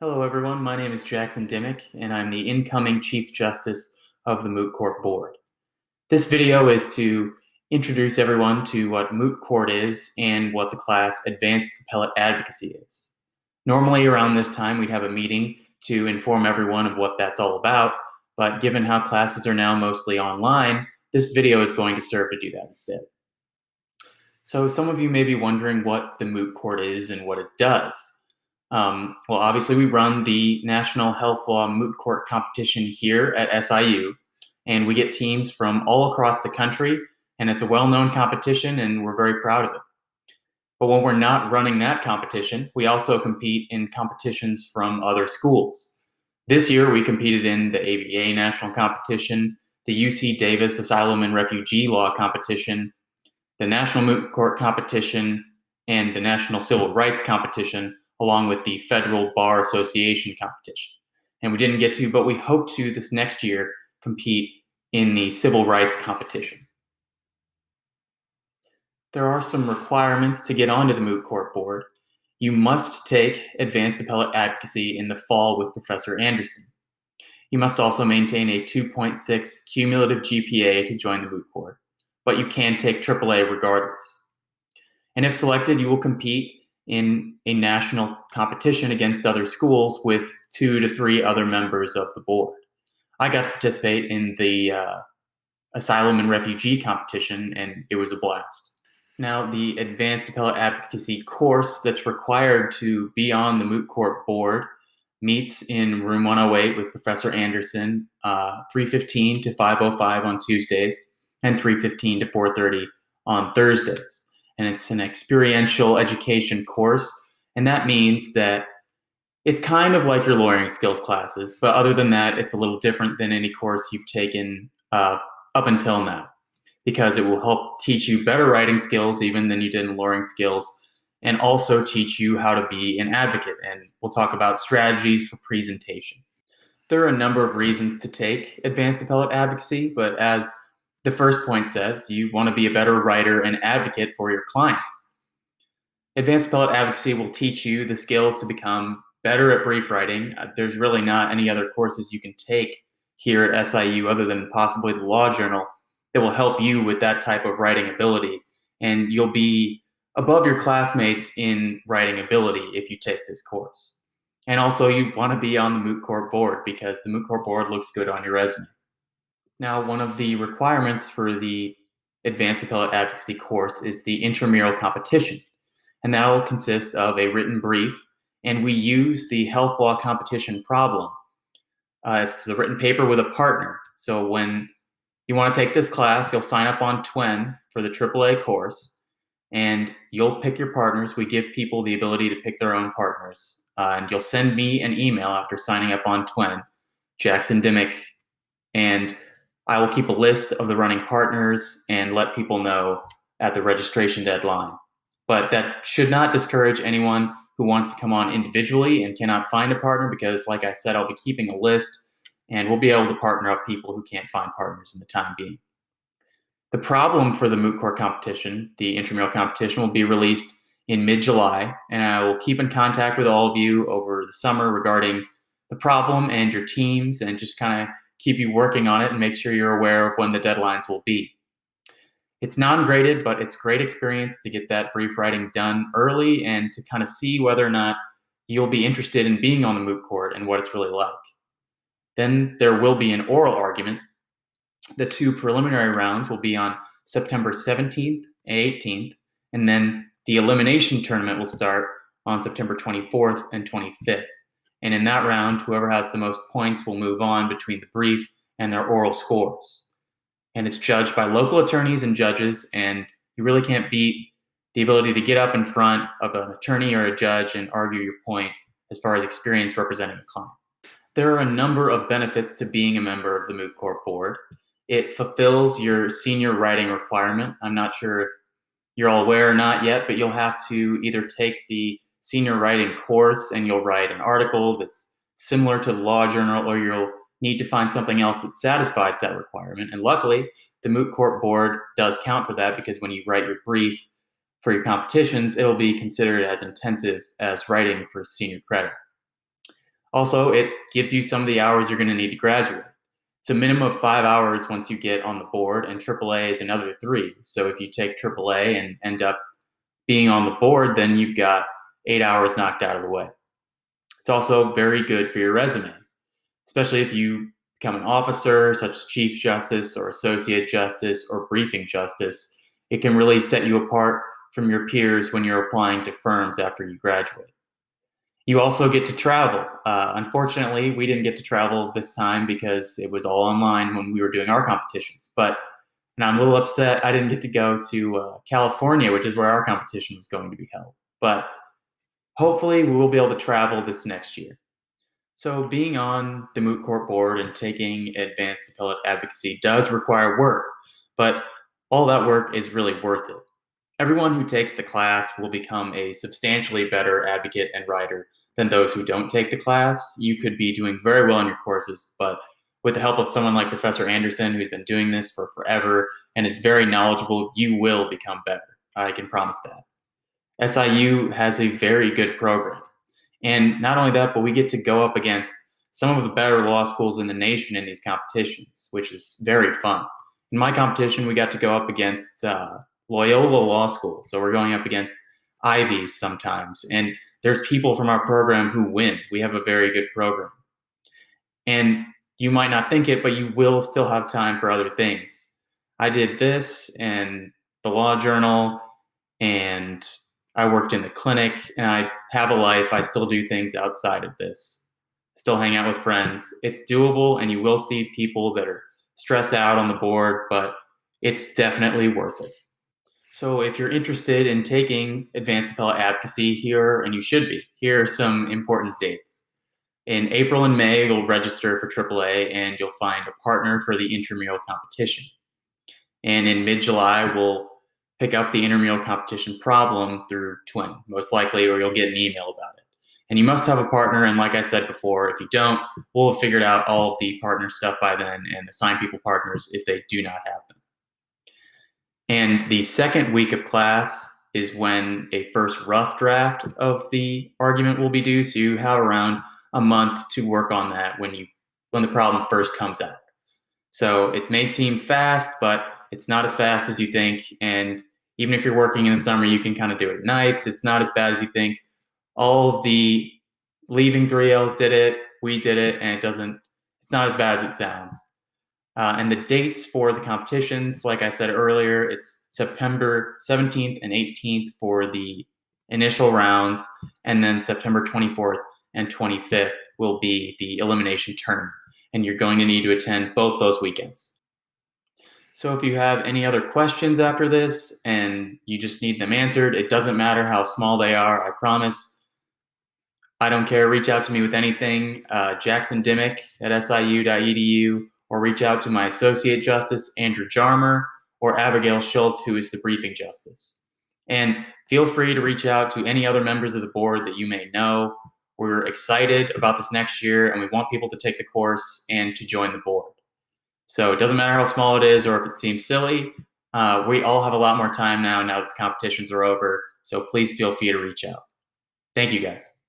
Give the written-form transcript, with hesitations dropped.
Hello, everyone. My name is Jackson Dimmick, and I'm the incoming Chief Justice of the Moot Court Board. This video is to introduce everyone to what Moot Court is and what the class Advanced Appellate Advocacy is. Normally, around this time, we'd have a meeting to inform everyone of what that's all about, but given how classes are now mostly online, this video is going to serve to do that instead. So some of you may be wondering what the Moot Court is and what it does. Well, obviously, we run the National Health Law Moot Court competition here at SIU, and we get teams from all across the country, and it's a well-known competition, and we're very proud of it. But when we're not running that competition, we also compete in competitions from other schools. This year, we competed in the ABA National Competition, the UC Davis Asylum and Refugee Law Competition, the National Moot Court Competition, and the National Civil Rights Competition, along with the Federal Bar Association competition. And we didn't get to, but we hope to this next year compete in the civil rights competition. There are some requirements to get onto the Moot Court Board. You must take Advanced Appellate Advocacy in the fall with Professor Anderson. You must also maintain a 2.6 cumulative GPA to join the Moot Court, but you can take AAA regardless. And if selected, you will compete in a national competition against other schools with 2 to 3 other members of the board. I got to participate in the asylum and refugee competition, and it was a blast. Now, the Advanced Appellate Advocacy course that's required to be on the Moot Court Board meets in room 108 with Professor Anderson, 3:15 to 5:05 on Tuesdays, and 3:15 to 4:30 on Thursdays. And it's an experiential education course, and that means that it's kind of like your lawyering skills classes, but other than that, it's a little different than any course you've taken up until now, because it will help teach you better writing skills even than you did in lawyering skills, and also teach you how to be an advocate, and we'll talk about strategies for presentation. There are a number of reasons to take Advanced Appellate Advocacy, but as the first point says, you want to be a better writer and advocate for your clients. Advanced Appellate Advocacy will teach you the skills to become better at brief writing. There's really not any other courses you can take here at SIU other than possibly the Law Journal that will help you with that type of writing ability. And you'll be above your classmates in writing ability if you take this course. And also, you want to be on the Moot Court Board because the Moot Court Board looks good on your resume. Now, one of the requirements for the Advanced Appellate Advocacy course is the Intramural Competition, and that will consist of a written brief, and we use the health law competition problem. It's the written paper with a partner. So when you want to take this class, you'll sign up on TWEN for the AAA course, and you'll pick your partners. We give people the ability to pick their own partners, and you'll send me an email after signing up on TWEN, Jackson Dimmick, and I will keep a list of the running partners and let people know at the registration deadline. But that should not discourage anyone who wants to come on individually and cannot find a partner because, like I said, I'll be keeping a list and we'll be able to partner up people who can't find partners in the time being. The problem for the Moot Court competition, the intramural competition, will be released in mid-July, and I will keep in contact with all of you over the summer regarding the problem and your teams and just kind of keep you working on it and make sure you're aware of when the deadlines will be. It's non-graded, but it's great experience to get that brief writing done early and to kind of see whether or not you'll be interested in being on the Moot Court and what it's really like. Then there will be an oral argument. The 2 preliminary rounds will be on September 17th and 18th, and then the elimination tournament will start on September 24th and 25th. And in that round, whoever has the most points will move on between the brief and their oral scores. And it's judged by local attorneys and judges, and you really can't beat the ability to get up in front of an attorney or a judge and argue your point as far as experience representing a client. There are a number of benefits to being a member of the Moot Court Board. It fulfills your senior writing requirement. I'm not sure if you're all aware or not yet, but you'll have to either take the senior writing course and you'll write an article that's similar to the Law Journal, or you'll need to find something else that satisfies that requirement. And luckily, the Moot Court Board does count for that because when you write your brief for your competitions, it'll be considered as intensive as writing for senior credit. Also, it gives you some of the hours you're going to need to graduate. It's a minimum of 5 hours once you get on the board, and AAA is another 3. So if you take AAA and end up being on the board, then you've got 8 hours knocked out of the way. It's also very good for your resume, especially if you become an officer, such as Chief Justice or Associate Justice or Briefing Justice. It can really set you apart from your peers when you're applying to firms after you graduate. You also get to travel. Unfortunately, we didn't get to travel this time because it was all online when we were doing our competitions. And I'm a little upset I didn't get to go to California, which is where our competition was going to be held. But hopefully, we will be able to travel this next year. So being on the Moot Court board and taking Advanced Appellate Advocacy does require work, but all that work is really worth it. Everyone who takes the class will become a substantially better advocate and writer than those who don't take the class. You could be doing very well in your courses, but with the help of someone like Professor Anderson, who's been doing this for forever and is very knowledgeable, you will become better. I can promise that. SIU has a very good program. And not only that, but we get to go up against some of the better law schools in the nation in these competitions, which is very fun. In my competition, we got to go up against Loyola Law School. So we're going up against Ivies sometimes. And there's people from our program who win. We have a very good program. And you might not think it, but you will still have time for other things. I did this and the Law Journal, and I worked in the clinic, and I have a life. I still do things outside of this. Still hang out with friends. It's doable, and you will see people that are stressed out on the board, but it's definitely worth it. So if you're interested in taking Advanced Appellate Advocacy here, and you should be, here are some important dates. In April and May, you'll register for AAA, and you'll find a partner for the Intramural Competition. And in mid-July, we'll pick up the Intramural Competition problem through Twin, most likely, or you'll get an email about it. And you must have a partner, and like I said before, if you don't, we'll have figured out all of the partner stuff by then and assign people partners if they do not have them. And the second week of class is when a first rough draft of the argument will be due, so you have around a month to work on that when the problem first comes out. So it may seem fast, but it's not as fast as you think. And even if you're working in the summer, you can kind of do it at nights. It's not as bad as you think. All of the leaving 3Ls did it. We did it. And it's not as bad as it sounds. And the dates for the competitions, like I said earlier, it's September 17th and 18th for the initial rounds. And then September 24th and 25th will be the elimination tournament. And you're going to need to attend both those weekends. So if you have any other questions after this and you just need them answered, it doesn't matter how small they are, I promise. I don't care. Reach out to me with anything, Jackson Dimmick at siu.edu, or reach out to my Associate Justice, Andrew Jarmer, or Abigail Schultz, who is the Briefing Justice. And feel free to reach out to any other members of the board that you may know. We're excited about this next year, and we want people to take the course and to join the board. So it doesn't matter how small it is or if it seems silly. We all have a lot more time now that the competitions are over. So please feel free to reach out. Thank you, guys.